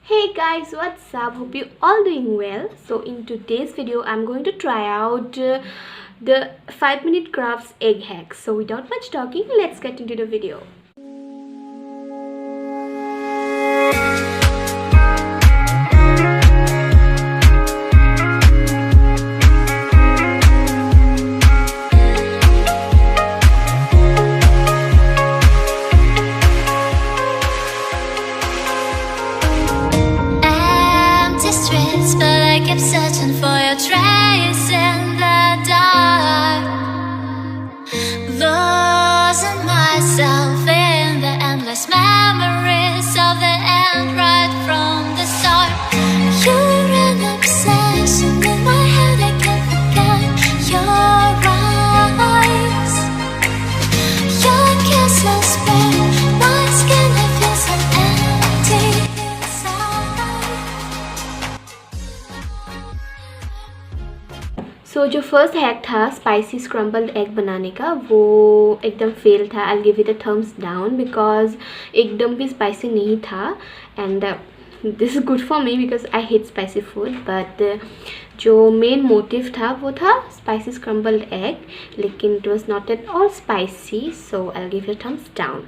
Hey guys, what's up? Hope you all doing well. So in today's video I'm going to try out the 5-minute crafts egg hack. So without much talking, let's get into the video. Searching for your trace in the dark, losing myself in the endless memories of the end right from the start. You're an obsession in my head, I can't forget your eyes. Your kisses burn my skin, I feel so empty inside. So जो first hack था spicy scrambled egg बनाने का, वो एकदम fail था. I give it a thumbs down because एकदम भी spicy नहीं था. And this is good for me because I hate spicy food. But जो मेन मोटिव था वो था स्पाइसी स्क्रम्बल्ड एग, लेकिन it was not at all spicy. So I give it a thumbs down.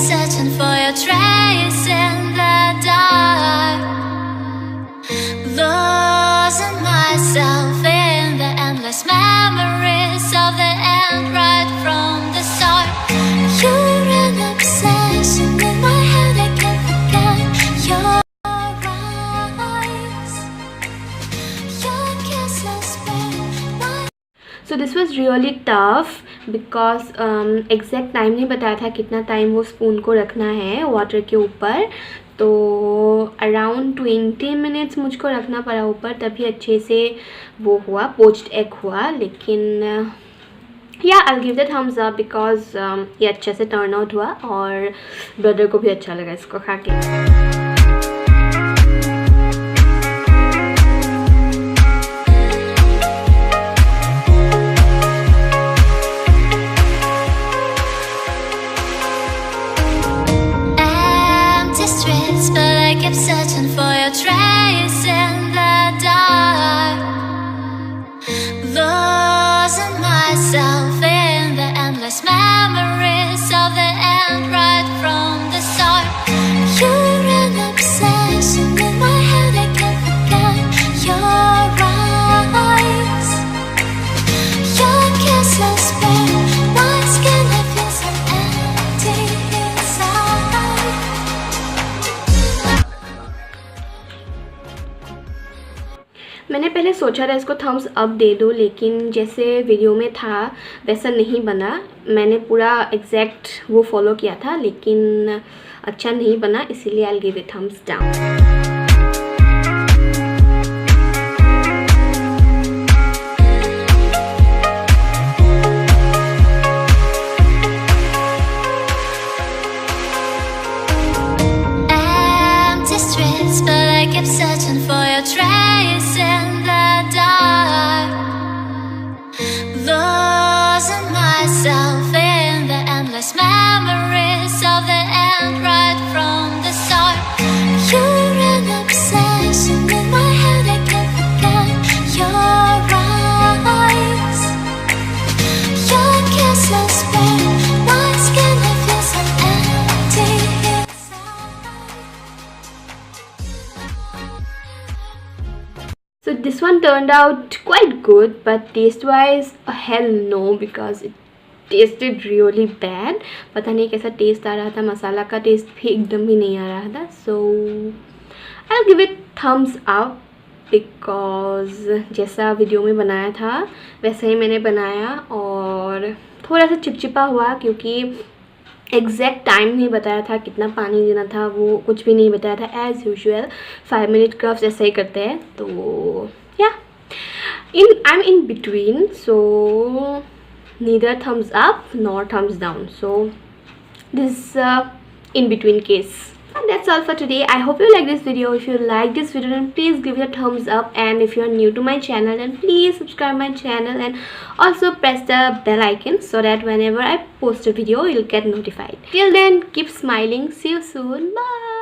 Searching for your trace in the dark, losing myself in the endless memories of the end right from the start. You're an obsession in my head, I can't forget your eyes. Your kisses burn my. So this was really tough because exact time नहीं बताया था कितना time वो spoon को रखना है water के ऊपर. तो अराउंड 20 मिनट्स मुझको रखना पड़ा ऊपर, तभी अच्छे से वो हुआ, पोच्ड एग हुआ. लेकिन या I give the thumbs up because ये अच्छे से टर्न आउट हुआ और ब्रदर को भी अच्छा लगा इसको खा के. Searching for your trace in the dark, losing myself in the endless memories of the end right from the start. You're an obsession in my head, I can't forget your eyes. Your kisses burn my skin, I feel so empty inside. मैंने पहले सोचा था इसको Thums up दे दो, लेकिन जैसे video में था वैसा नहीं बना. मैंने पूरा एग्जैक्ट वो फॉलो किया था, लेकिन अच्छा नहीं बना, इसीलिए I give it thumbs down. Searching for your trace in the dark, losing myself in the endless memories of the end right from the start. You're an obsession in my head, I can't forget your eyes. Your kisses burn my skin, I feel so empty inside. So this one turned out quite good, but taste wise hell no, because it tasted really bad. पता नहीं कैसा test आ रहा था, मसाला का test भी एकदम ही नहीं आ रहा था. So I'll give it thumbs up because जैसा वीडियो में बनाया था वैसा ही मैंने बनाया. और थोड़ा सा चिपचिपा हुआ क्योंकि एग्जैक्ट टाइम नहीं बताया था, कितना पानी देना था वो कुछ भी नहीं बताया था. एज़ यूजुअल 5 मिनट क्राफ्ट ऐसा ही करते हैं. तो या I am in between, so neither thumbs up nor thumbs down. So this is in between case. And that's all for today. I hope you like this video. If you like this video, then please give it a thumbs up, and if you are new to my channel, then please subscribe my channel and also press the bell icon so that whenever I post a video, you'll get notified. Till then, keep smiling. See you soon. Bye.